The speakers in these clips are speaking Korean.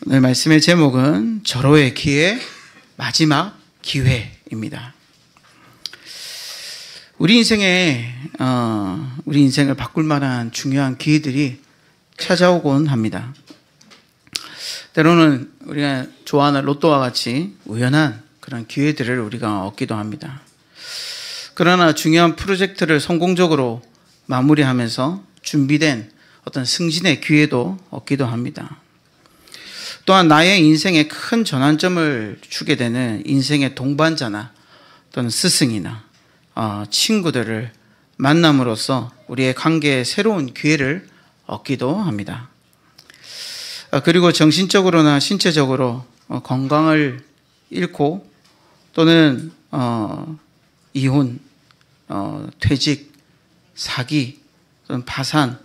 오늘 말씀의 제목은 절호의 기회, 마지막 기회입니다. 우리 인생을 바꿀 만한 중요한 기회들이 찾아오곤 합니다. 때로는 우리가 좋아하는 로또와 같이 우연한 그런 기회들을 우리가 얻기도 합니다. 그러나 중요한 프로젝트를 성공적으로 마무리하면서 준비된 어떤 승진의 기회도 얻기도 합니다. 또한 나의 인생에 큰 전환점을 주게 되는 인생의 동반자나 또는 스승이나 친구들을 만남으로써 우리의 관계에 새로운 기회를 얻기도 합니다. 그리고 정신적으로나 신체적으로 건강을 잃고 또는 이혼, 퇴직, 사기 또는 파산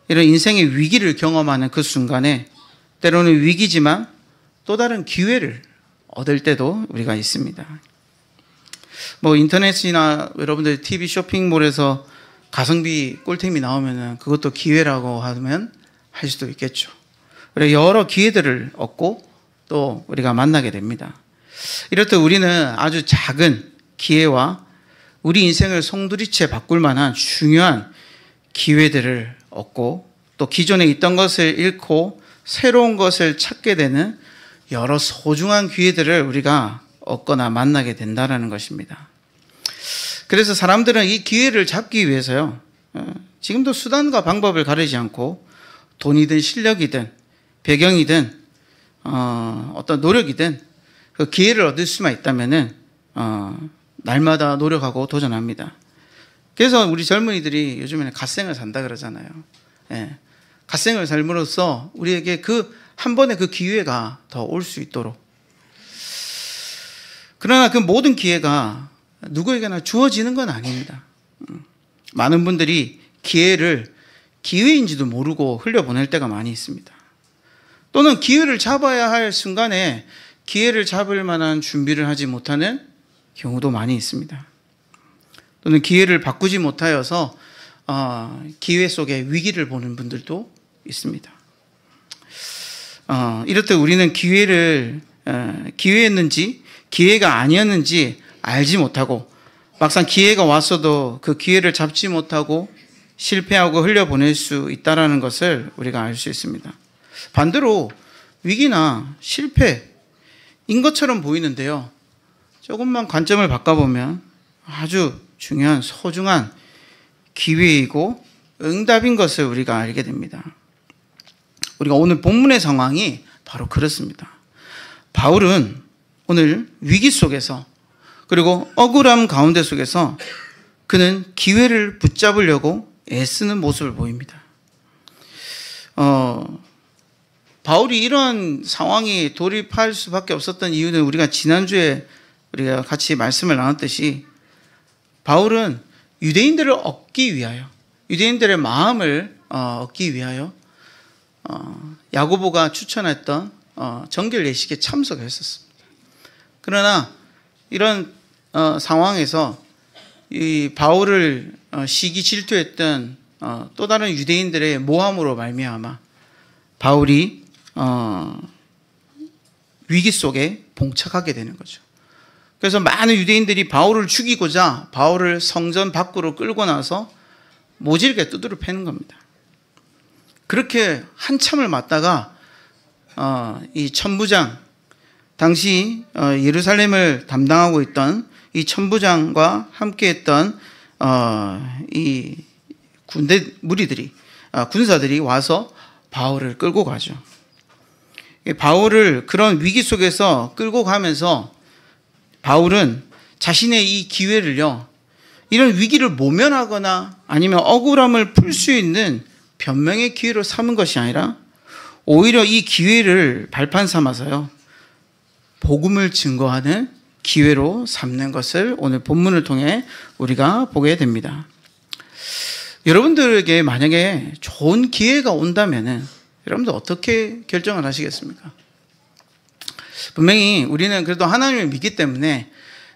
이런 인생의 위기를 경험하는 그 순간에 때로는 위기지만 또 다른 기회를 얻을 때도 우리가 있습니다. 인터넷이나 여러분들 TV 쇼핑몰에서 가성비 꿀템이 나오면 그것도 기회라고 하면 할 수도 있겠죠. 여러 기회들을 얻고 또 우리가 만나게 됩니다. 이렇듯 우리는 아주 작은 기회와 우리 인생을 송두리째 바꿀 만한 중요한 기회들을 얻고 또 기존에 있던 것을 잃고 새로운 것을 찾게 되는 여러 소중한 기회들을 우리가 얻거나 만나게 된다는 것입니다. 그래서 사람들은 이 기회를 잡기 위해서요, 지금도 수단과 방법을 가리지 않고 돈이든 실력이든 배경이든 어떤 노력이든 그 기회를 얻을 수만 있다면은 날마다 노력하고 도전합니다. 그래서 우리 젊은이들이 요즘에는 갓생을 산다 그러잖아요. 예. 갓생을 삶으로써 우리에게 한 번의 그 기회가 더 올 수 있도록. 그러나 그 모든 기회가 누구에게나 주어지는 건 아닙니다. 많은 분들이 기회를 기회인지도 모르고 흘려보낼 때가 많이 있습니다. 또는 기회를 잡아야 할 순간에 기회를 잡을 만한 준비를 하지 못하는 경우도 많이 있습니다. 또는 기회를 바꾸지 못하여서 기회 속에 위기를 보는 분들도 있습니다. 이렇듯 우리는 기회였는지 기회가 아니었는지 알지 못하고 막상 기회가 왔어도 그 기회를 잡지 못하고 실패하고 흘려보낼 수 있다는 것을 우리가 알 수 있습니다. 반대로 위기나 실패인 것처럼 보이는데요, 조금만 관점을 바꿔보면 아주 중요한 소중한 기회이고 응답인 것을 우리가 알게 됩니다. 우리가 오늘 본문의 상황이 바로 그렇습니다. 바울은 오늘 위기 속에서 그리고 억울함 가운데 속에서 그는 기회를 붙잡으려고 애쓰는 모습을 보입니다. 바울이 이런 상황이 돌입할 수밖에 없었던 이유는 우리가 지난주에 우리가 같이 말씀을 나눴듯이 바울은 유대인들을 얻기 위하여, 유대인들의 마음을 얻기 위하여 야고보가 추천했던 정결 예식에 참석했었습니다. 그러나 이런 상황에서 이 바울을 시기 질투했던 또 다른 유대인들의 모함으로 말미암아 바울이 위기 속에 봉착하게 되는 거죠. 그래서 많은 유대인들이 바울을 죽이고자 바울을 성전 밖으로 끌고 나서 모질게 두드려 패는 겁니다. 그렇게 한참을 맞다가 이 천부장, 당시 예루살렘을 담당하고 있던 이 천부장과 함께했던 이 군대 무리들이 군사들이 와서 바울을 끌고 가죠. 바울을 그런 위기 속에서 끌고 가면서 바울은 자신의 이 기회를요, 이런 위기를 모면하거나 아니면 억울함을 풀 수 있는 변명의 기회로 삼은 것이 아니라 오히려 이 기회를 발판 삼아서요, 복음을 증거하는 기회로 삼는 것을 오늘 본문을 통해 우리가 보게 됩니다. 여러분들에게 만약에 좋은 기회가 온다면은 여러분들 어떻게 결정을 하시겠습니까? 분명히 우리는 그래도 하나님을 믿기 때문에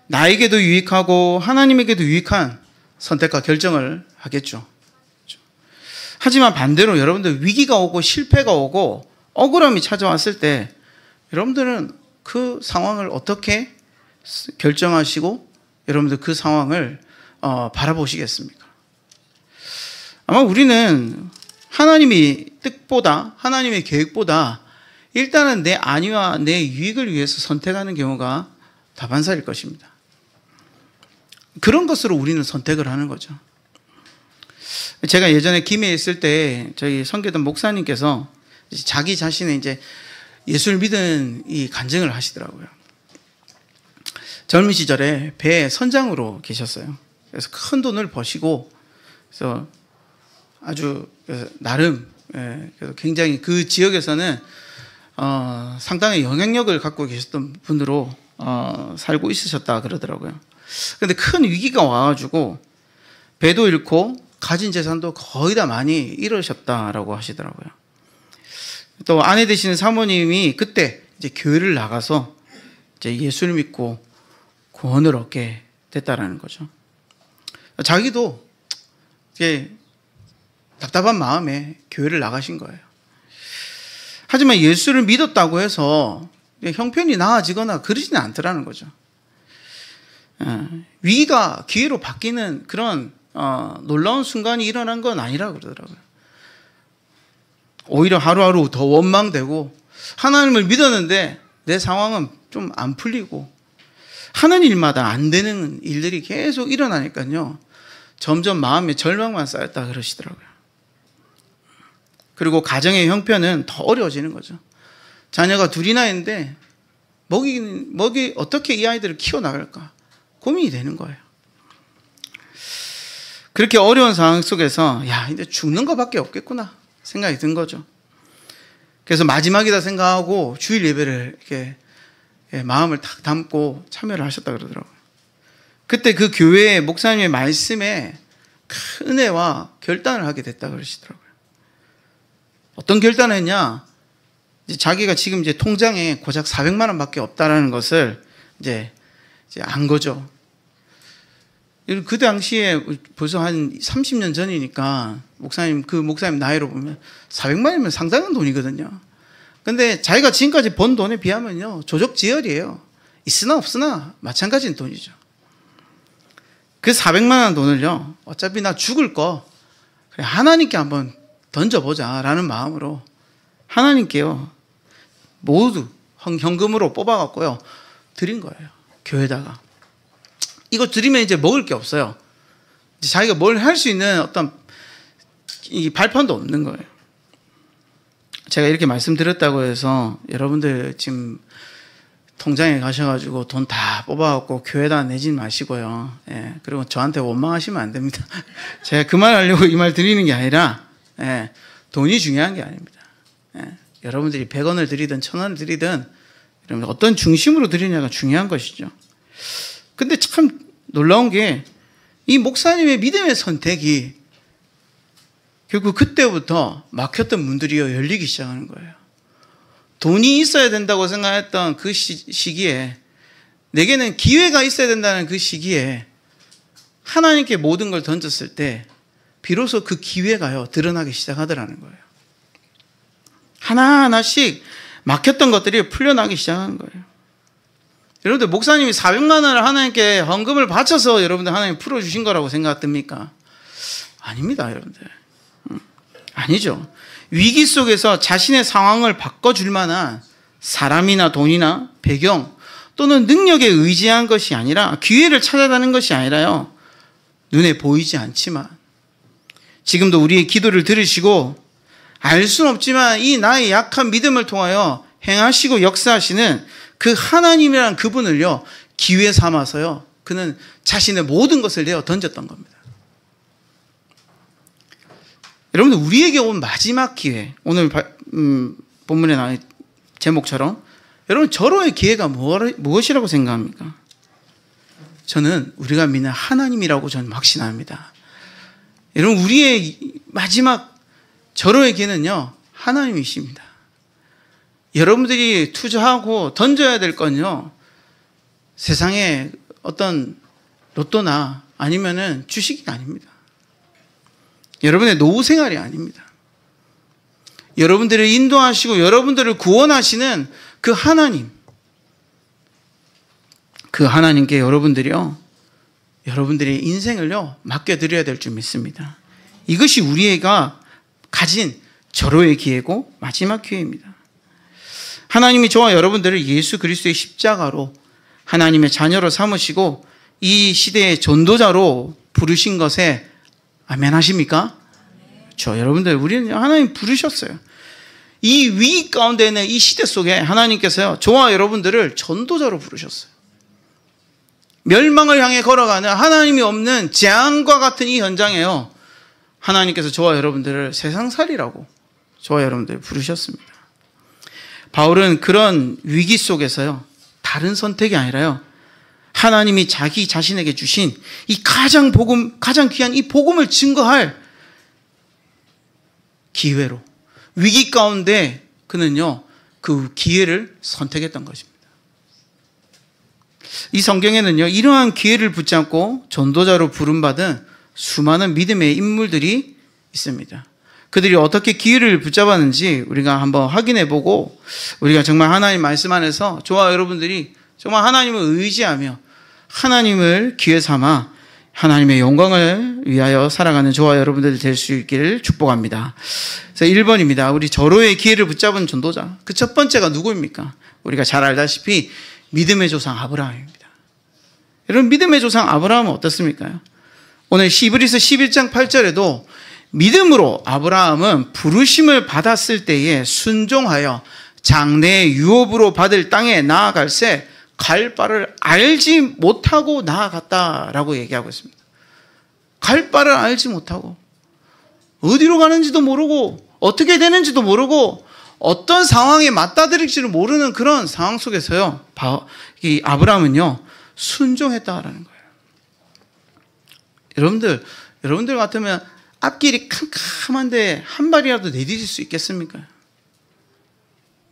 나에게도 유익하고 하나님에게도 유익한 선택과 결정을 하겠죠. 하지만 반대로 여러분들 위기가 오고 실패가 오고 억울함이 찾아왔을 때 여러분들은 그 상황을 어떻게 결정하시고 여러분들 그 상황을 바라보시겠습니까? 아마 우리는 하나님의 뜻보다 하나님의 계획보다 일단은 내 안위와 내 유익을 위해서 선택하는 경우가 다반사일 것입니다. 그런 것으로 우리는 선택을 하는 거죠. 제가 예전에 김해에 있을 때 저희 선교단 목사님께서 자기 자신의 이제 예수를 믿은 이 간증을 하시더라고요. 젊은 시절에 배 선장으로 계셨어요. 그래서 큰 돈을 버시고, 그래서 아주 나름 그래서 굉장히 그 지역에서는 상당히 영향력을 갖고 계셨던 분으로 살고 있으셨다 그러더라고요. 그런데 큰 위기가 와가지고 배도 잃고 가진 재산도 거의 다 많이 잃으셨다라고 하시더라고요. 또 아내 되시는 사모님이 그때 이제 교회를 나가서 이제 예수를 믿고 구원을 얻게 됐다라는 거죠. 자기도 이게 답답한 마음에 교회를 나가신 거예요. 하지만 예수를 믿었다고 해서 형편이 나아지거나 그러지는 않더라는 거죠. 위기가 기회로 바뀌는 그런 놀라운 순간이 일어난 건 아니라고 그러더라고요. 오히려 하루하루 더 원망되고 하나님을 믿었는데 내 상황은 좀 안 풀리고 하는 일마다 안 되는 일들이 계속 일어나니까요. 점점 마음에 절망만 쌓였다 그러시더라고요. 그리고 가정의 형편은 더 어려워지는 거죠. 자녀가 둘이나 있는데 어떻게 이 아이들을 키워나갈까 고민이 되는 거예요. 그렇게 어려운 상황 속에서 이제 죽는 것밖에 없겠구나 생각이 든 거죠. 그래서 마지막이다 생각하고 주일 예배를 이렇게 마음을 딱 담고 참여를 하셨다 그러더라고요. 그때 그 교회의 목사님의 말씀에 큰 은혜와 결단을 하게 됐다 그러시더라고요. 어떤 결단을 했냐? 이제 자기가 지금 이제 통장에 고작 400만 원밖에 없다라는 것을 이제 안 거죠. 그 당시에 벌써 한 30년 전이니까 그 목사님 나이로 보면 400만 원이면 상당한 돈이거든요. 근데 자기가 지금까지 번 돈에 비하면요, 조족지혈이에요. 있으나 없으나 마찬가지인 돈이죠. 그 400만 원 돈을요, 어차피 나 죽을 거 그래 하나님께 한번 던져보자라는 마음으로 하나님께요 모두 현금으로 뽑아갖고요 드린 거예요. 교회에다가. 이거 드리면 이제 먹을 게 없어요. 이제 자기가 뭘 할 수 있는 어떤 이 발판도 없는 거예요. 제가 이렇게 말씀드렸다고 해서 여러분들 지금 통장에 가셔가지고 돈 다 뽑아갖고 교회에다 내지 마시고요. 그리고 저한테 원망하시면 안 됩니다. 제가 그 말 하려고 이 말 드리는 게 아니라 돈이 중요한 게 아닙니다. 여러분들이 100원을 드리든 1000원을 드리든 여러분들 어떤 중심으로 드리냐가 중요한 것이죠. 근데 참 놀라운 게 이 목사님의 믿음의 선택이 결국 그때부터 막혔던 문들이요 열리기 시작하는 거예요. 돈이 있어야 된다고 생각했던 그 시기에, 내게는 기회가 있어야 된다는 그 시기에 하나님께 모든 걸 던졌을 때 비로소 그 기회가요 드러나기 시작하더라는 거예요. 하나하나씩 막혔던 것들이 풀려나기 시작한 거예요. 여러분들 목사님이 400만 원을 하나님께 헌금을 바쳐서 여러분들 하나님 풀어주신 거라고 생각됩니까? 아닙니다, 여러분들. 아니죠. 위기 속에서 자신의 상황을 바꿔줄 만한 사람이나 돈이나 배경 또는 능력에 의지한 것이 아니라, 기회를 찾아가는 것이 아니라요, 눈에 보이지 않지만 지금도 우리의 기도를 들으시고 알 수는 없지만 이 나의 약한 믿음을 통하여 행하시고 역사하시는 그 하나님이라는 그분을요 기회 삼아서요 그는 자신의 모든 것을 내어 던졌던 겁니다. 여러분들, 우리에게 온 마지막 기회, 오늘 본문에 나온 제목처럼 여러분 절호의 기회가 무엇이라고 생각합니까? 저는 우리가 믿는 하나님이라고 저는 확신합니다. 여러분, 우리의 마지막 절호의 기회는요 하나님이십니다. 여러분들이 투자하고 던져야 될 건요 세상에 어떤 로또나 아니면은 주식이 아닙니다. 여러분의 노후 생활이 아닙니다. 여러분들을 인도하시고 여러분들을 구원하시는 그 하나님, 그 하나님께 여러분들이요, 여러분들의 인생을요 맡겨드려야 될 줄 믿습니다. 이것이 우리가 가진 절호의 기회고 마지막 기회입니다. 하나님이 저와 여러분들을 예수 그리스도의 십자가로 하나님의 자녀로 삼으시고 이 시대의 전도자로 부르신 것에 아멘 하십니까? 그렇죠. 여러분들, 우리는 하나님 부르셨어요. 이 위기 가운데는 이 시대 속에 하나님께서요 저와 여러분들을 전도자로 부르셨어요. 멸망을 향해 걸어가는 하나님이 없는 재앙과 같은 이 현장에요, 하나님께서 저와 여러분들을 세상살이라고 저와 여러분들을 부르셨습니다. 바울은 그런 위기 속에서요 다른 선택이 아니라요 하나님이 자기 자신에게 주신 이 가장 귀한 이 복음을 증거할 기회로, 위기 가운데 그는요 그 기회를 선택했던 것입니다. 이 성경에는요 이러한 기회를 붙잡고 전도자로 부름받은 수많은 믿음의 인물들이 있습니다. 그들이 어떻게 기회를 붙잡았는지 우리가 한번 확인해보고, 우리가 정말 하나님 말씀 안에서 저와 여러분들이 정말 하나님을 의지하며 하나님을 기회 삼아 하나님의 영광을 위하여 살아가는 저와 여러분들 될 수 있기를 축복합니다. 그래서 1번입니다. 우리 절호의 기회를 붙잡은 전도자. 그 첫 번째가 누구입니까? 우리가 잘 알다시피 믿음의 조상 아브라함입니다. 여러분, 믿음의 조상 아브라함은 어떻습니까? 오늘 히브리서 11장 8절에도 믿음으로 아브라함은 부르심을 받았을 때에 순종하여 장래의 유업으로 받을 땅에 나아갈새 갈 바를 알지 못하고 나아갔다라고 얘기하고 있습니다. 갈 바를 알지 못하고, 어디로 가는지도 모르고 어떻게 되는지도 모르고 어떤 상황에 맞닥뜨릴지를 모르는 그런 상황 속에서요 이 아브라함은요 순종했다라는 거예요. 여러분들 같으면 앞길이 캄캄한데 한 발이라도 내디딜 수 있겠습니까?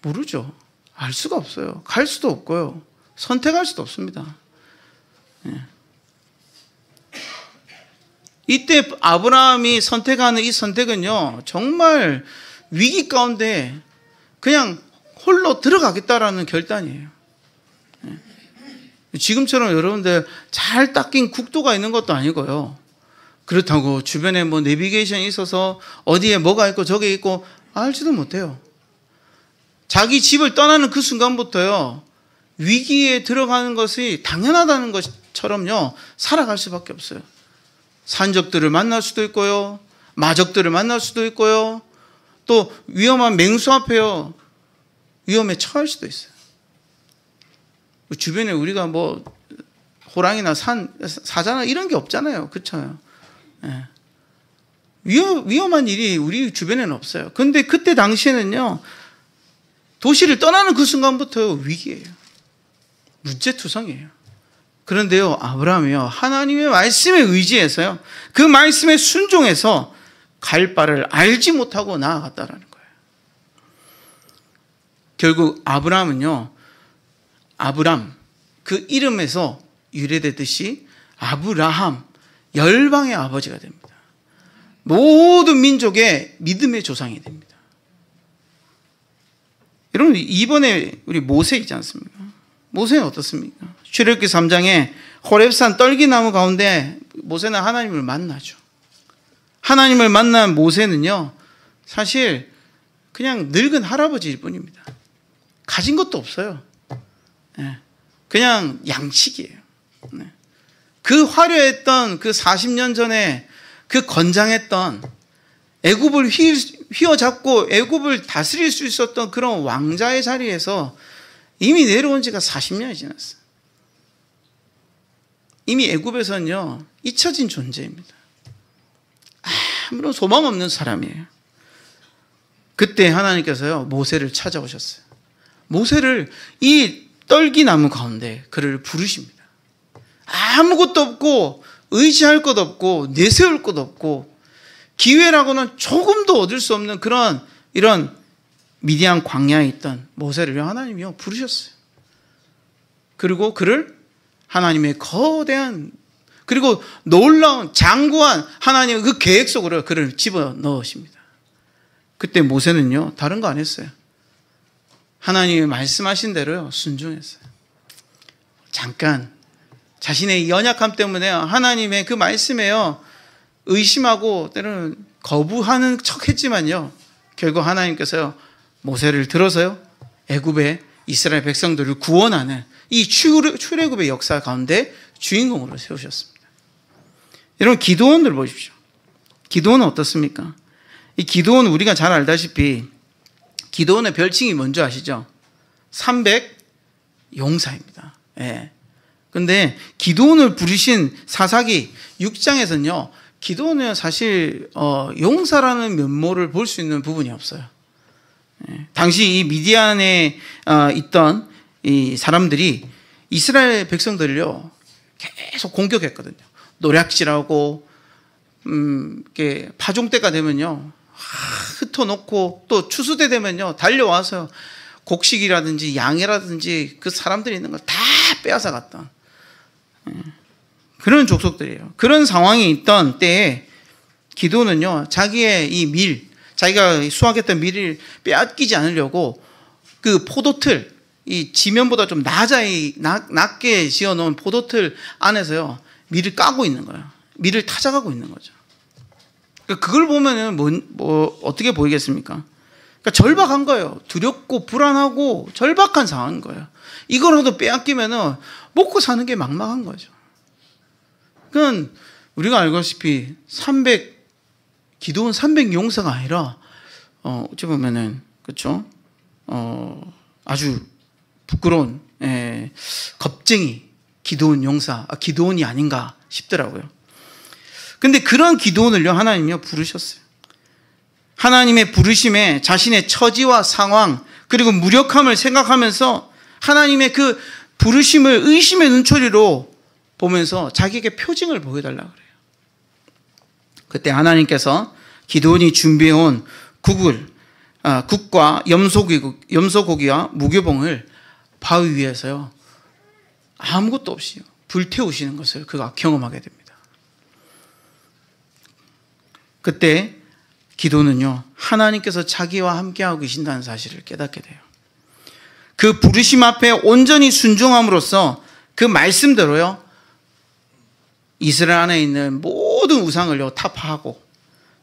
모르죠. 알 수가 없어요. 갈 수도 없고요. 선택할 수도 없습니다. 예. 이때 아브라함이 선택하는 이 선택은요 정말 위기 가운데 그냥 홀로 들어가겠다라는 결단이에요. 예. 지금처럼 여러분들 잘 닦인 국도가 있는 것도 아니고요, 그렇다고 주변에 뭐 내비게이션이 있어서 어디에 뭐가 있고 저게 있고 알지도 못해요. 자기 집을 떠나는 그 순간부터요 위기에 들어가는 것이 당연하다는 것처럼요 살아갈 수밖에 없어요. 산적들을 만날 수도 있고요, 마적들을 만날 수도 있고요, 또 위험한 맹수 앞에요 위험에 처할 수도 있어요. 주변에 우리가 뭐 호랑이나 사자나 이런 게 없잖아요. 그렇죠? 예. 위험한 일이 우리 주변에는 없어요. 근데 그때 당시에는요 도시를 떠나는 그 순간부터 위기예요. 문제투성이에요. 그런데요 아브라함이요 하나님의 말씀에 의지해서요 그 말씀에 순종해서 갈 바를 알지 못하고 나아갔다라는 거예요. 결국 아브라함은요 아브람 그 이름에서 유래되듯이 아브라함, 열방의 아버지가 됩니다. 모든 민족의 믿음의 조상이 됩니다. 여러분, 이번에 우리 모세 있지 않습니까? 모세는 어떻습니까? 출애굽기 3장에 호렙산 떨기나무 가운데 모세는 하나님을 만나죠. 하나님을 만난 모세는요 사실 그냥 늙은 할아버지일 뿐입니다. 가진 것도 없어요. 그냥 양식이에요. 그 화려했던 그 40년 전에 그 건장했던 애굽을 휘어잡고 애굽을 다스릴 수 있었던 그런 왕자의 자리에서 이미 내려온 지가 40년이 지났어요. 이미 애굽에서는요 잊혀진 존재입니다. 아무런 소망 없는 사람이에요. 그때 하나님께서요 모세를 찾아오셨어요. 모세를 이 떨기나무 가운데 그를 부르십니다. 아무것도 없고 의지할 것 없고 내세울 것 없고 기회라고는 조금도 얻을 수 없는 이런 미디안 광야에 있던 모세를 하나님이요 부르셨어요. 그리고 그를 하나님의 거대한 그리고 놀라운 장구한 하나님의 그 계획 속으로 그를 집어넣으십니다. 그때 모세는요, 다른 거 안 했어요. 하나님이 말씀하신 대로요, 순종했어요. 잠깐 자신의 연약함 때문에 하나님의 그 말씀에요, 의심하고 때로는 거부하는 척 했지만요, 결국 하나님께서요, 모세를 들어서요, 애굽의 이스라엘 백성들을 구원하는 이 출애굽의 역사 가운데 주인공으로 세우셨습니다. 여러분, 기드온을 보십시오. 기드온은 어떻습니까? 이 기드온, 우리가 잘 알다시피 기드온의 별칭이 뭔지 아시죠? 300 용사입니다. 예. 근데 기드온을 부르신 사사기 6장에서는요, 기드온은 사실 용사라는 면모를 볼 수 있는 부분이 없어요. 예. 당시 이 미디안에 있던 이 사람들이 이스라엘 백성들을요, 계속 공격했거든요. 노략질하고 이렇게 파종 때가 되면요, 흩어놓고, 또 추수때 되면요, 달려와서 곡식이라든지 양이라든지 그 사람들이 있는 걸 다 빼앗아 갔던 그런 족속들이에요. 그런 상황이 있던 때에 기드온은요, 자기의 이 밀, 자기가 수확했던 밀을 빼앗기지 않으려고 그 포도틀, 이 지면보다 좀 낮게 지어놓은 포도틀 안에서요, 밀을 까고 있는 거예요. 밀을 타작하고 있는 거죠. 그걸 보면은 어떻게 보이겠습니까? 그러니까 절박한 거예요. 두렵고 불안하고 절박한 상황인 거예요. 이거라도 빼앗기면은 먹고 사는 게 막막한 거죠. 그건 우리가 알다시피 기드온 300 용사가 아니라 어찌 보면은, 그렇죠? 아주 부끄러운 겁쟁이 기드온이 아닌가 싶더라고요. 근데 그런 기드온을요, 하나님이요, 부르셨어요. 하나님의 부르심에 자신의 처지와 상황, 그리고 무력함을 생각하면서 하나님의 그 부르심을 의심의 눈초리로 보면서 자기에게 표징을 보여달라고 그래요. 그때 하나님께서 기드온이 준비해온 국과 염소고기와 무교봉을 바위 위에서요, 아무것도 없이 불태우시는 것을 그가 경험하게 됩니다. 그때 기도는요, 하나님께서 자기와 함께하고 계신다는 사실을 깨닫게 돼요. 그 부르심 앞에 온전히 순종함으로써 그 말씀대로요, 이스라엘 안에 있는 모든 우상을요, 타파하고,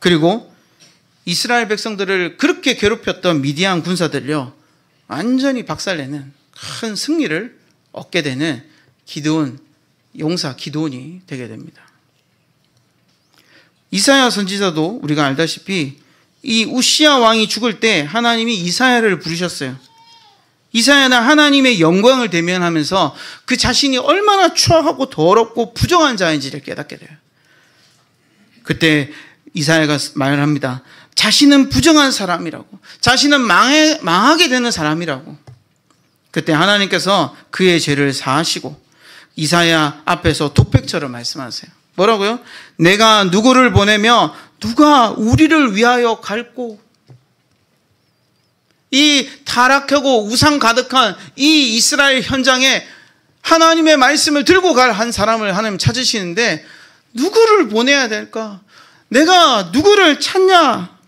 그리고 이스라엘 백성들을 그렇게 괴롭혔던 미디안 군사들요, 완전히 박살내는 큰 승리를 얻게 되는 용사 기드온이 되게 됩니다. 이사야 선지자도 우리가 알다시피 이 우시야 왕이 죽을 때 하나님이 이사야를 부르셨어요. 이사야는 하나님의 영광을 대면하면서 그 자신이 얼마나 추악하고 더럽고 부정한 자인지를 깨닫게 돼요. 그때 이사야가 말을 합니다. 자신은 부정한 사람이라고, 자신은 망하게 되는 사람이라고. 그때 하나님께서 그의 죄를 사하시고 이사야 앞에서 독백처럼 말씀하세요. 뭐라고요? 내가 누구를 보내며 누가 우리를 위하여 갈고, 이 타락하고 우상 가득한 이 이스라엘 현장에 하나님의 말씀을 들고 갈 한 사람을 하나님 찾으시는데 누구를 보내야 될까? 내가 누구를 찾냐?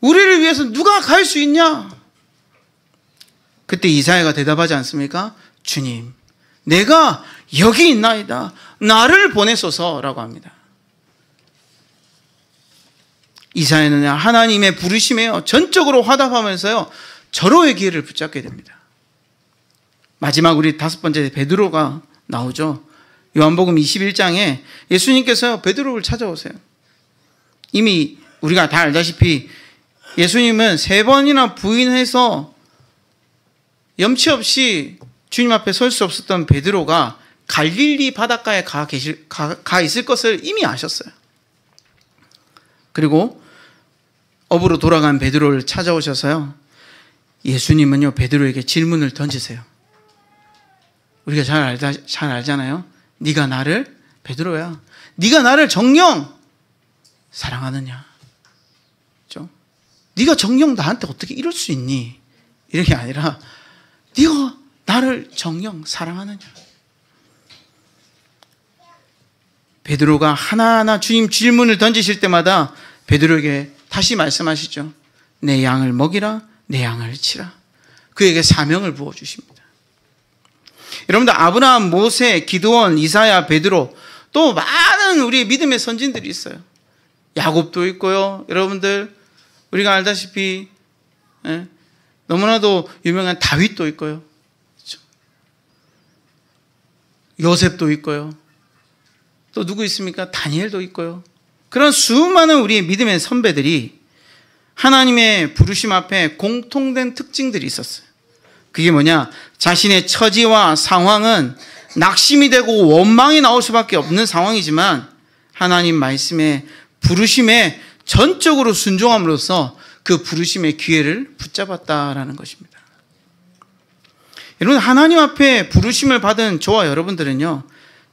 우리를 위해서 누가 갈 수 있냐? 그때 이사야가 대답하지 않습니까? 주님, 내가 여기 있나이다. 나를 보내소서라고 합니다. 이사야는 하나님의 부르심에 전적으로 화답하면서요, 절호의 기회를 붙잡게 됩니다. 마지막 우리 5번째 베드로가 나오죠. 요한복음 21장에 예수님께서 베드로를 찾아오세요. 이미 우리가 다 알다시피 예수님은 3번이나 부인해서 염치 없이 주님 앞에 설 수 없었던 베드로가 갈릴리 바닷가에 가 있을 것을 이미 아셨어요. 그리고 업으로 돌아간 베드로를 찾아오셔서요, 예수님은요, 베드로에게 질문을 던지세요. 우리가 잘 알잖아요. 네가 나를, 베드로야, 네가 나를 정녕 사랑하느냐? 그렇죠? 네가 정녕 나한테 어떻게 이럴 수 있니? 이런 게 아니라 네가 나를 정녕 사랑하느냐? 베드로가 하나하나 주님 질문을 던지실 때마다 베드로에게 다시 말씀하시죠. 내 양을 먹이라, 내 양을 치라. 그에게 사명을 부어주십니다. 여러분들 아브라함, 모세, 기드온, 이사야, 베드로 또 많은 우리 믿음의 선진들이 있어요. 야곱도 있고요. 여러분들 우리가 알다시피 너무나도 유명한 다윗도 있고요. 그렇죠? 요셉도 있고요. 또 누구 있습니까? 다니엘도 있고요. 그런 수많은 우리의 믿음의 선배들이 하나님의 부르심 앞에 공통된 특징들이 있었어요. 그게 뭐냐? 자신의 처지와 상황은 낙심이 되고 원망이 나올 수밖에 없는 상황이지만 하나님 말씀에 부르심에 전적으로 순종함으로써 그 부르심의 기회를 붙잡았다라는 것입니다. 여러분, 하나님 앞에 부르심을 받은 저와 여러분들은요,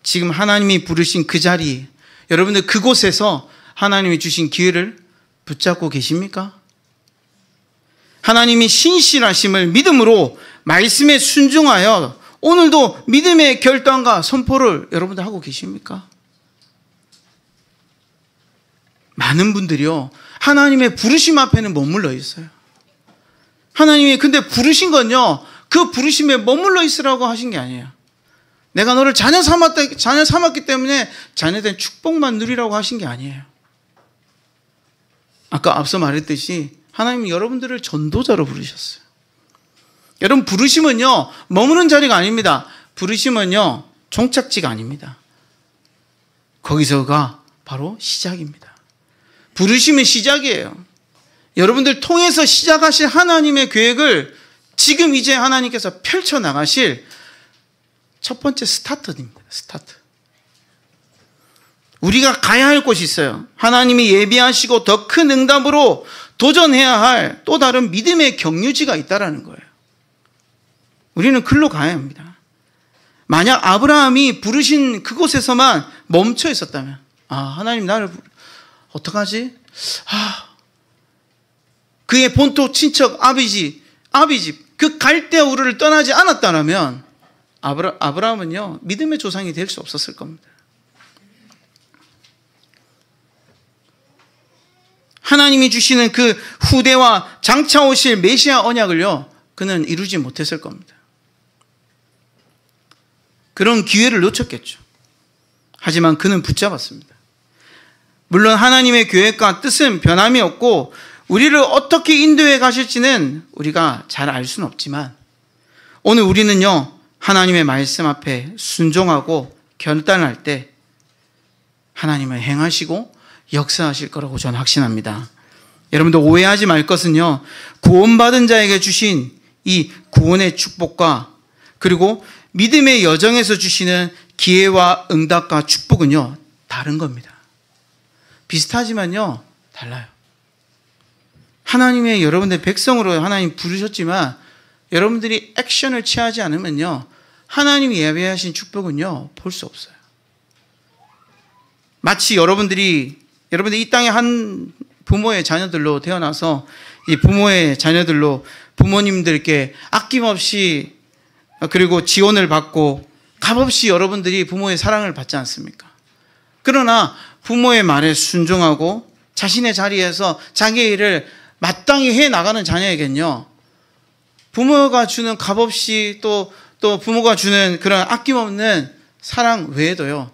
지금 하나님이 부르신 그 자리, 여러분들 그곳에서 하나님이 주신 기회를 붙잡고 계십니까? 하나님이 신실하심을 믿음으로 말씀에 순종하여 오늘도 믿음의 결단과 선포를 여러분들 하고 계십니까? 많은 분들이요, 하나님의 부르심 앞에는 머물러 있어요. 하나님이 근데 부르신 건요, 그 부르심에 머물러 있으라고 하신 게 아니에요. 내가 너를 자녀 삼았기 때문에 자녀된 축복만 누리라고 하신 게 아니에요. 아까 앞서 말했듯이 하나님은 여러분들을 전도자로 부르셨어요. 여러분, 부르심은요, 머무는 자리가 아닙니다. 부르심은요, 종착지가 아닙니다. 거기서가 바로 시작입니다. 부르심은 시작이에요. 여러분들 통해서 시작하실 하나님의 계획을 지금 이제 하나님께서 펼쳐나가실 첫 번째 스타트입니다. 스타트. 우리가 가야 할 곳이 있어요. 하나님이 예비하시고 더 큰 응답으로 도전해야 할 또 다른 믿음의 경유지가 있다는 거예요. 우리는 글로 가야 합니다. 만약 아브라함이 부르신 그곳에서만 멈춰 있었다면, 하나님 나를 어떡하지? 그의 본토 친척 아비집 그 갈대아 우르를 떠나지 않았다면 아브라함은요, 믿음의 조상이 될 수 없었을 겁니다. 하나님이 주시는 그 후대와 장차 오실 메시아 언약을요, 그는 이루지 못했을 겁니다. 그런 기회를 놓쳤겠죠. 하지만 그는 붙잡았습니다. 물론 하나님의 계획과 뜻은 변함이 없고 우리를 어떻게 인도해 가실지는 우리가 잘 알 수는 없지만 오늘 우리는요, 하나님의 말씀 앞에 순종하고 결단할 때 하나님은 행하시고 역사하실 거라고 저는 확신합니다. 여러분들 오해하지 말 것은요, 구원받은 자에게 주신 이 구원의 축복과 그리고 믿음의 여정에서 주시는 기회와 응답과 축복은요, 다른 겁니다. 비슷하지만요, 달라요. 하나님의 여러분들 백성으로 하나님 부르셨지만 여러분들이 액션을 취하지 않으면요, 하나님이 예배하신 축복은요, 볼 수 없어요. 마치 여러분들이 이 땅에 한 부모의 자녀들로 태어나서 이 부모의 자녀들로 부모님들께 아낌없이 그리고 지원을 받고 값없이 여러분들이 부모의 사랑을 받지 않습니까? 그러나 부모의 말에 순종하고 자신의 자리에서 자기의 일을 마땅히 해 나가는 자녀에겐요, 부모가 주는 값없이 또 부모가 주는 그런 아낌없는 사랑 외에도요,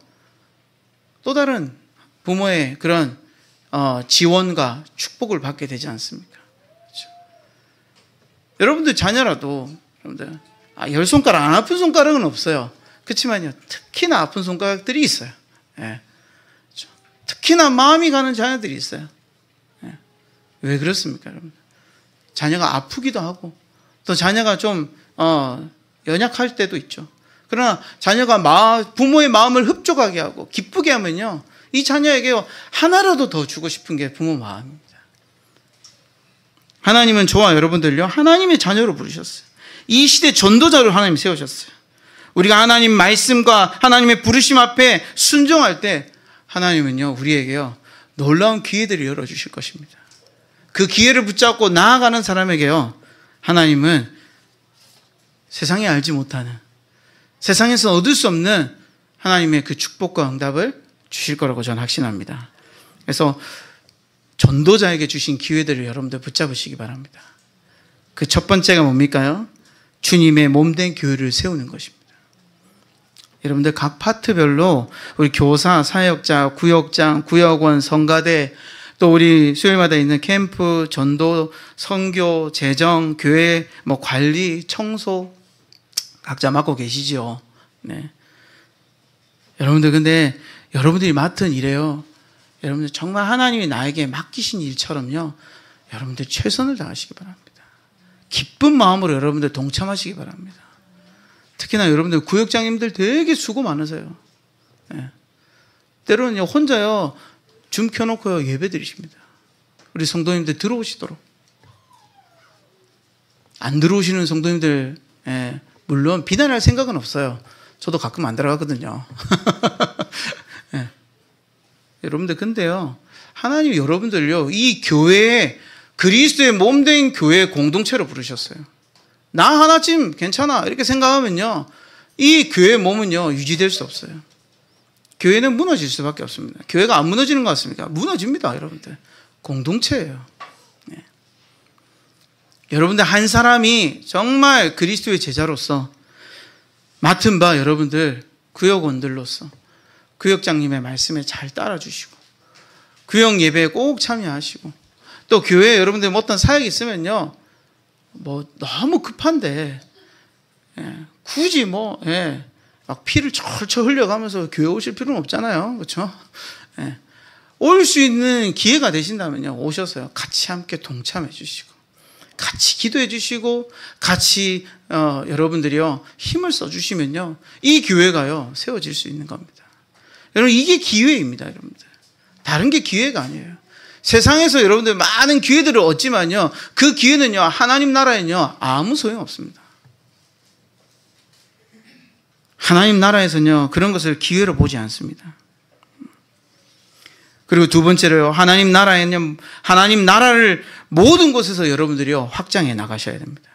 또 다른 부모의 그런 지원과 축복을 받게 되지 않습니까? 그렇죠? 여러분들 자녀라도 여러분들 10손가락 안 아픈 손가락은 없어요. 그렇지만요, 특히나 아픈 손가락들이 있어요. 예. 그렇죠? 특히나 마음이 가는 자녀들이 있어요. 예. 왜 그렇습니까, 여러분? 자녀가 아프기도 하고 또 자녀가 좀 연약할 때도 있죠. 그러나 자녀가 부모의 마음을 흡족하게 하고 기쁘게 하면요, 이 자녀에게 하나라도 더 주고 싶은 게 부모 마음입니다. 하나님은 저와 여러분들요, 하나님의 자녀로 부르셨어요. 이 시대 전도자로 하나님 세우셨어요. 우리가 하나님 말씀과 하나님의 부르심 앞에 순종할 때 하나님은요, 우리에게요, 놀라운 기회들을 열어주실 것입니다. 그 기회를 붙잡고 나아가는 사람에게요, 하나님은 세상에 알지 못하는, 세상에서 얻을 수 없는 하나님의 그 축복과 응답을 주실 거라고 저는 확신합니다. 그래서 전도자에게 주신 기회들을 여러분들 붙잡으시기 바랍니다. 그 첫 번째가 뭡니까요? 주님의 몸된 교회를 세우는 것입니다. 여러분들 각 파트별로 우리 교사, 사역자, 구역장, 구역원, 성가대, 또 우리 수요일마다 있는 캠프, 전도, 선교, 재정, 교회, 관리, 청소 각자 맡고 계시죠. 네. 여러분들 근데 여러분들이 맡은 일에요. 여러분들 정말 하나님이 나에게 맡기신 일처럼요. 여러분들 최선을 다하시기 바랍니다. 기쁜 마음으로 여러분들 동참하시기 바랍니다. 특히나 여러분들 구역장님들 되게 수고 많으세요. 네. 때로는 혼자요 줌 켜놓고요 예배 드리십니다. 우리 성도님들 들어오시도록. 안 들어오시는 성도님들 물론 비난할 생각은 없어요. 저도 가끔 안 들어가거든요. 네. 여러분들 근데요 하나님이 여러분들요 이 교회에 그리스도의 몸된 교회 공동체로 부르셨어요. 나 하나쯤 괜찮아 이렇게 생각하면요 이 교회의 몸은요 유지될 수 없어요. 교회는 무너질 수밖에 없습니다. 교회가 안 무너지는 것 같습니까? 무너집니다. 여러분들 공동체예요. 네. 여러분들 한 사람이 정말 그리스도의 제자로서 맡은 바 여러분들 구역원들로서 구역장님의 말씀에 잘 따라주시고 구역 예배에 꼭 참여하시고 또 교회에 여러분들 어떤 사역이 있으면요 너무 급한데 굳이 막 피를 철철 흘려가면서 교회 오실 필요는 없잖아요. 그렇죠? 올 수 있는 기회가 되신다면요 오셔서요 같이 함께 동참해 주시고 같이 기도해 주시고 같이 여러분들이요 힘을 써 주시면요 이 교회가요 세워질 수 있는 겁니다. 여러분 이게 기회입니다. 여러분들 다른 게 기회가 아니에요. 세상에서 여러분들 많은 기회들을 얻지만요 그 기회는요 하나님 나라에는요 아무 소용 없습니다. 하나님 나라에서는요 그런 것을 기회로 보지 않습니다. 그리고 두 번째로요 하나님 나라에는 하나님 나라를 모든 곳에서 여러분들이요 확장해 나가셔야 됩니다.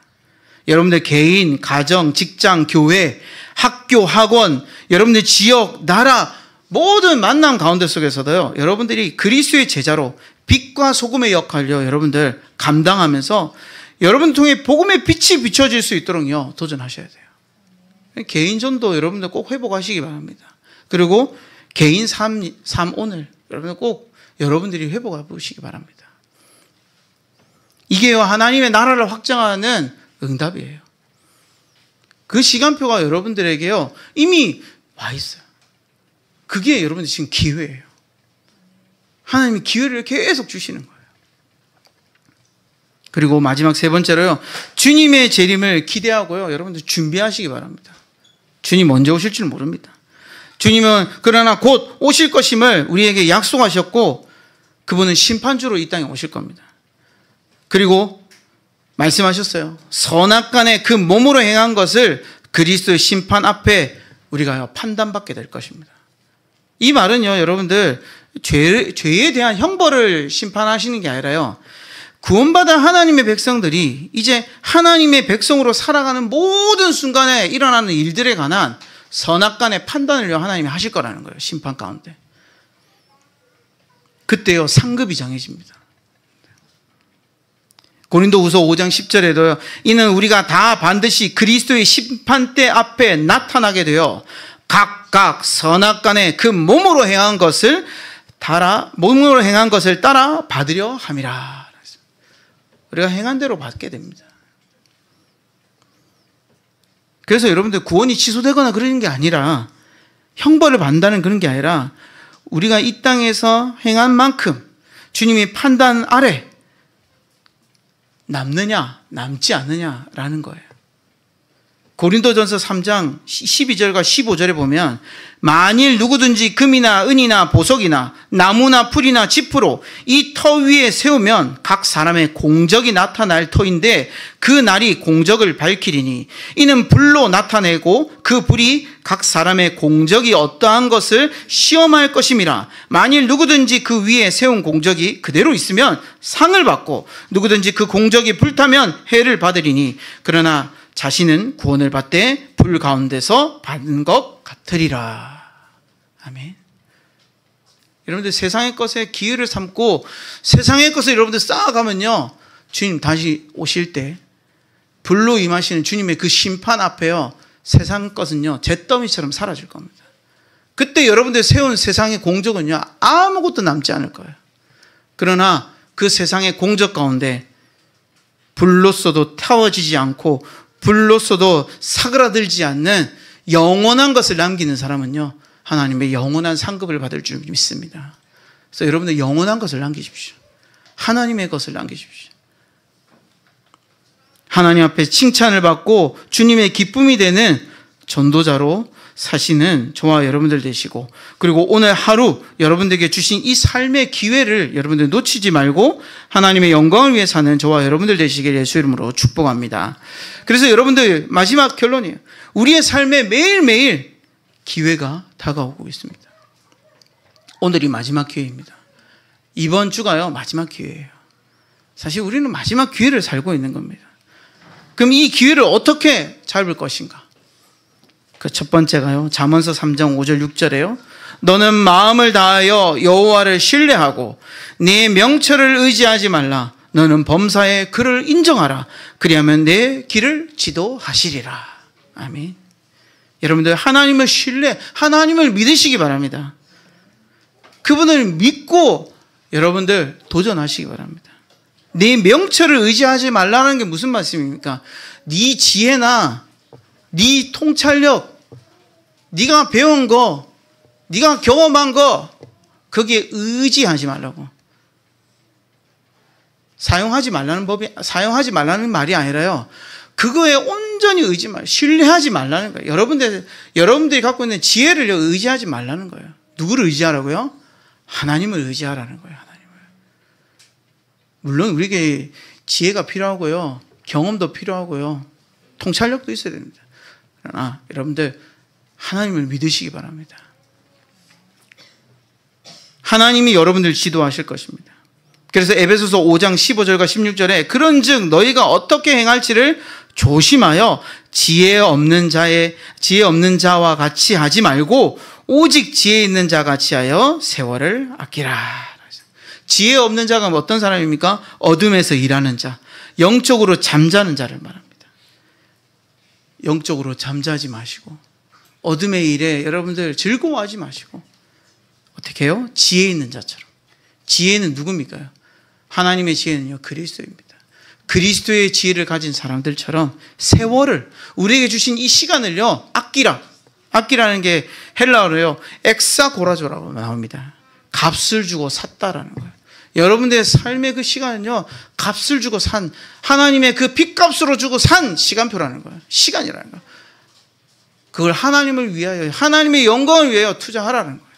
여러분들 개인, 가정, 직장, 교회, 학교, 학원, 여러분들 지역, 나라 모든 만남 가운데 속에서도요 여러분들이 그리스도의 제자로 빛과 소금의 역할을요 여러분들 감당하면서 여러분 통해 복음의 빛이 비춰질 수 있도록요 도전하셔야 돼요. 개인 전도 여러분들 꼭 회복하시기 바랍니다. 그리고 개인 삶 오늘 여러분들 꼭 여러분들이 회복해 보시기 바랍니다. 이게요 하나님의 나라를 확장하는 응답이에요. 그 시간표가 여러분들에게요 이미 와 있어요. 그게 여러분들 지금 기회예요. 하나님이 기회를 계속 주시는 거예요. 그리고 마지막 세 번째로요 주님의 재림을 기대하고요 여러분들 준비하시기 바랍니다. 주님 언제 오실 줄 모릅니다. 주님은 그러나 곧 오실 것임을 우리에게 약속하셨고 그분은 심판주로 이 땅에 오실 겁니다. 그리고 말씀하셨어요. 선악간에 그 몸으로 행한 것을 그리스도의 심판 앞에 우리가 판단받게 될 것입니다. 이 말은요 여러분들 죄에 대한 형벌을 심판하시는 게 아니라요 구원받은 하나님의 백성들이 이제 하나님의 백성으로 살아가는 모든 순간에 일어나는 일들에 관한 선악간의 판단을 하나님이 하실 거라는 거예요. 심판 가운데 그때요 상급이 정해집니다. 고린도후서 5장 10절에도요 이는 우리가 다 반드시 그리스도의 심판대 앞에 나타나게 되어 각각 선악간에 그 몸으로 행한 것을 따라 받으려 함이라. 우리가 행한 대로 받게 됩니다. 그래서 여러분들 구원이 취소되거나 그러는 게 아니라 형벌을 받는다는 그런 게 아니라 우리가 이 땅에서 행한 만큼 주님의 판단 아래 남느냐 남지 않느냐라는 거예요. 고린도전서 3장 12절과 15절에 보면 만일 누구든지 금이나 은이나 보석이나 나무나 풀이나 지프로 이 터 위에 세우면 각 사람의 공적이 나타날 터인데 그 날이 공적을 밝히리니 이는 불로 나타내고 그 불이 각 사람의 공적이 어떠한 것을 시험할 것임이라. 만일 누구든지 그 위에 세운 공적이 그대로 있으면 상을 받고 누구든지 그 공적이 불타면 해를 받으리니 그러나 자신은 구원을 받되 불 가운데서 받은 것 같으리라. 아멘. 여러분들 세상의 것에 기회를 삼고 세상의 것을 여러분들 쌓아가면요, 주님 다시 오실 때 불로 임하시는 주님의 그 심판 앞에요, 세상 것은요 잿더미처럼 사라질 겁니다. 그때 여러분들 세운 세상의 공적은요 아무것도 남지 않을 거예요. 그러나 그 세상의 공적 가운데 불로써도 태워지지 않고 불로써도 사그라들지 않는 영원한 것을 남기는 사람은요, 하나님의 영원한 상급을 받을 줄 믿습니다. 그래서 여러분들 영원한 것을 남기십시오. 하나님의 것을 남기십시오. 하나님 앞에 칭찬을 받고 주님의 기쁨이 되는 전도자로 사시는 저와 여러분들 되시고, 그리고 오늘 하루 여러분들에게 주신 이 삶의 기회를 여러분들 놓치지 말고 하나님의 영광을 위해 사는 저와 여러분들 되시길 예수 이름으로 축복합니다. 그래서 여러분들 마지막 결론이에요. 우리의 삶에 매일매일 기회가 다가오고 있습니다. 오늘이 마지막 기회입니다. 이번 주가요 마지막 기회예요. 사실 우리는 마지막 기회를 살고 있는 겁니다. 그럼 이 기회를 어떻게 잡을 것인가? 그 첫 번째가요, 잠언서 3장 5절 6절에요. 너는 마음을 다하여 여호와를 신뢰하고 네 명철을 의지하지 말라. 너는 범사에 그를 인정하라. 그리하면 내 길을 지도하시리라. 아멘. 여러분들 하나님을 하나님을 믿으시기 바랍니다. 그분을 믿고 여러분들 도전하시기 바랍니다. 네 명철을 의지하지 말라는 게 무슨 말씀입니까? 네 지혜나 네 통찰력, 네가 배운 거, 네가 경험한 거, 거기에 의지하지 말라고. 사용하지 말라는 말이 아니라요, 그거에 온전히 신뢰하지 말라는 거예요. 여러분들이 갖고 있는 지혜를 의지하지 말라는 거예요. 누구를 의지하라고요? 하나님을 의지하라는 거예요. 하나님을. 물론 우리에게 지혜가 필요하고요, 경험도 필요하고요, 통찰력도 있어야 됩니다. 그러나 여러분들 하나님을 믿으시기 바랍니다. 하나님이 여러분들 지도하실 것입니다. 그래서 에베소서 5장 15절과 16절에 그런즉 너희가 어떻게 행할지를 조심하여 지혜 없는 자와 같이 하지 말고 오직 지혜 있는 자 같이 하여 세월을 아끼라. 지혜 없는 자가 어떤 사람입니까? 어둠에서 일하는 자, 영적으로 잠자는 자를 말합니다. 영적으로 잠자지 마시고 어둠의 일에 여러분들 즐거워하지 마시고 어떻게 해요? 지혜 있는 자처럼. 지혜는 누굽니까? 하나님의 지혜는요, 그리스도입니다. 그리스도의 지혜를 가진 사람들처럼 세월을, 우리에게 주신 이 시간을요 아끼라. 아끼라는 게 헬라어로요 엑사고라조라고 나옵니다. 값을 주고 샀다라는 거예요. 여러분들의 삶의 그 시간은요 값을 주고 산, 하나님의 그 핏값으로 주고 산 시간표라는 거예요. 시간이라는 거예요. 그걸 하나님을 위하여, 하나님의 영광을 위하여 투자하라는 거예요.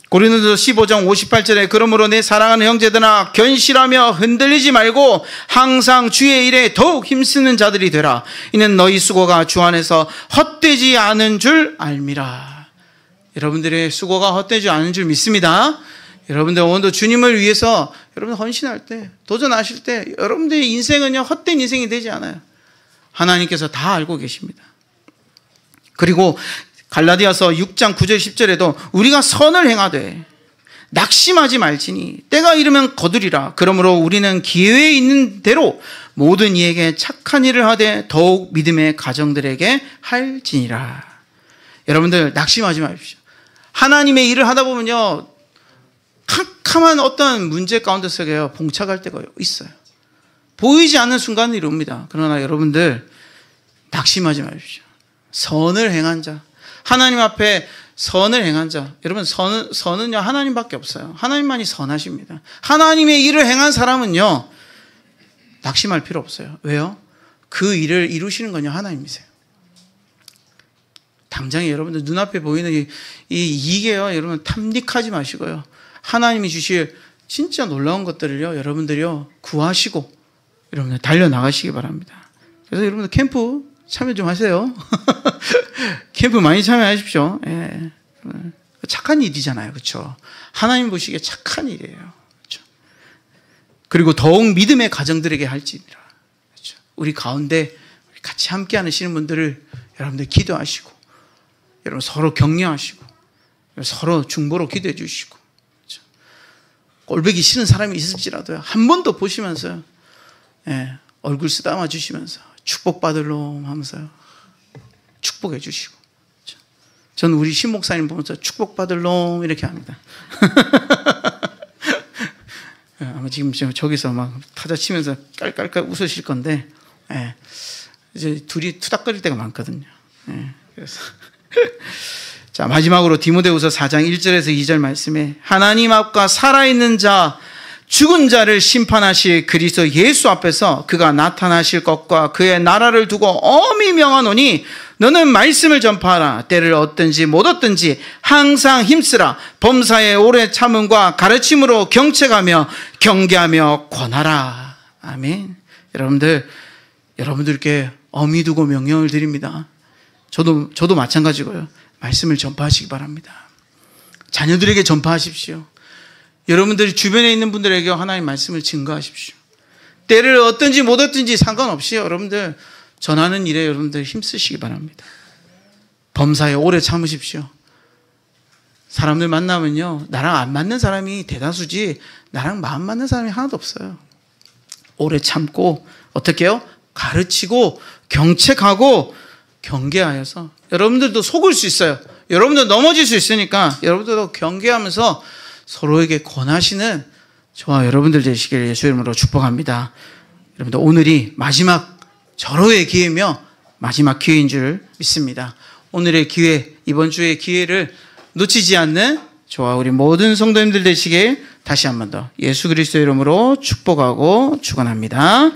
고린도서 15장 58절에 그러므로 내 사랑하는 형제들아 견실하며 흔들리지 말고 항상 주의 일에 더욱 힘쓰는 자들이 되라. 이는 너희 수고가 주 안에서 헛되지 않은 줄 알미라. 여러분들의 수고가 헛되지 않은 줄 믿습니다. 여러분들 오늘도 주님을 위해서 여러분 헌신할 때, 도전하실 때 여러분들의 인생은요 헛된 인생이 되지 않아요. 하나님께서 다 알고 계십니다. 그리고 갈라디아서 6장 9절 10절에도 우리가 선을 행하되 낙심하지 말지니 때가 이르면 거두리라. 그러므로 우리는 기회에 있는 대로 모든 이에게 착한 일을 하되 더욱 믿음의 가정들에게 할지니라. 여러분들 낙심하지 마십시오. 하나님의 일을 하다 보면요 캄캄한 어떤 문제 가운데 속에요 봉착할 때가 있어요. 보이지 않는 순간들이 옵니다. 그러나 여러분들 낙심하지 마십시오. 선을 행한 자, 하나님 앞에 선을 행한 자, 여러분 선은요 하나님밖에 없어요. 하나님만이 선하십니다. 하나님의 일을 행한 사람은요 낙심할 필요 없어요. 왜요? 그 일을 이루시는 건요 하나님이세요. 당장에 여러분들 눈앞에 보이는 이게요 여러분 탐닉하지 마시고요, 하나님이 주실 진짜 놀라운 것들을요 여러분들이요 구하시고 여러분들 달려나가시기 바랍니다. 그래서 여러분들 캠프 참여 좀 하세요. 캠프 많이 참여하십시오. 예. 착한 일이잖아요. 그렇죠? 하나님 보시기에 착한 일이에요. 그렇죠? 그리고 더욱 믿음의 가정들에게 할지니라. 그렇죠? 우리 가운데 같이 함께 하시는 분들을 여러분들 기도하시고 여러분 서로 격려하시고 서로 중보로 기도해 주시고 꼴보기 싫은 사람이 있을지라도요. 한 번 더 보시면서요. 예, 얼굴 쓰다마 주시면서 축복받을 놈 하면서요. 축복해 주시고. 저는 우리 신 목사님 보면서 축복받을 놈 이렇게 합니다. 아마 지금 저기서 막 타자 치면서 깔깔깔 웃으실 건데, 예, 이제 둘이 투닥거릴 때가 많거든요. 예, 그래서. 자, 마지막으로 디모데후서 4장 1절에서 2절 말씀에 하나님 앞과 살아있는 자, 죽은 자를 심판하실 그리스도 예수 앞에서 그가 나타나실 것과 그의 나라를 두고 엄히 명하노니 너는 말씀을 전파하라. 때를 얻든지 못 얻든지 항상 힘쓰라. 범사의 오래 참음과 가르침으로 경책하며 경계하며 권하라. 아멘. 여러분들께 엄히 두고 명령을 드립니다. 저도 마찬가지고요. 말씀을 전파하시기 바랍니다. 자녀들에게 전파하십시오. 여러분들이 주변에 있는 분들에게 하나님의 말씀을 증거하십시오. 때를 얻든지 못 얻든지 상관없이 여러분들 전하는 일에 여러분들 힘쓰시기 바랍니다. 범사에 오래 참으십시오. 사람들 만나면요, 나랑 안 맞는 사람이 대다수지 나랑 마음 맞는 사람이 하나도 없어요. 오래 참고 어떻게 해요? 가르치고 경책하고 경계하여서 여러분들도 속을 수 있어요. 여러분도 넘어질 수 있으니까 여러분들도 경계하면서 서로에게 권하시는 저와 여러분들 되시길 예수 이름으로 축복합니다. 여러분들 오늘이 마지막 절호의 기회며 마지막 기회인 줄 믿습니다. 오늘의 기회, 이번 주의 기회를 놓치지 않는 저와 우리 모든 성도님들 되시길 다시 한 번 더 예수 그리스도 이름으로 축복하고 축원합니다.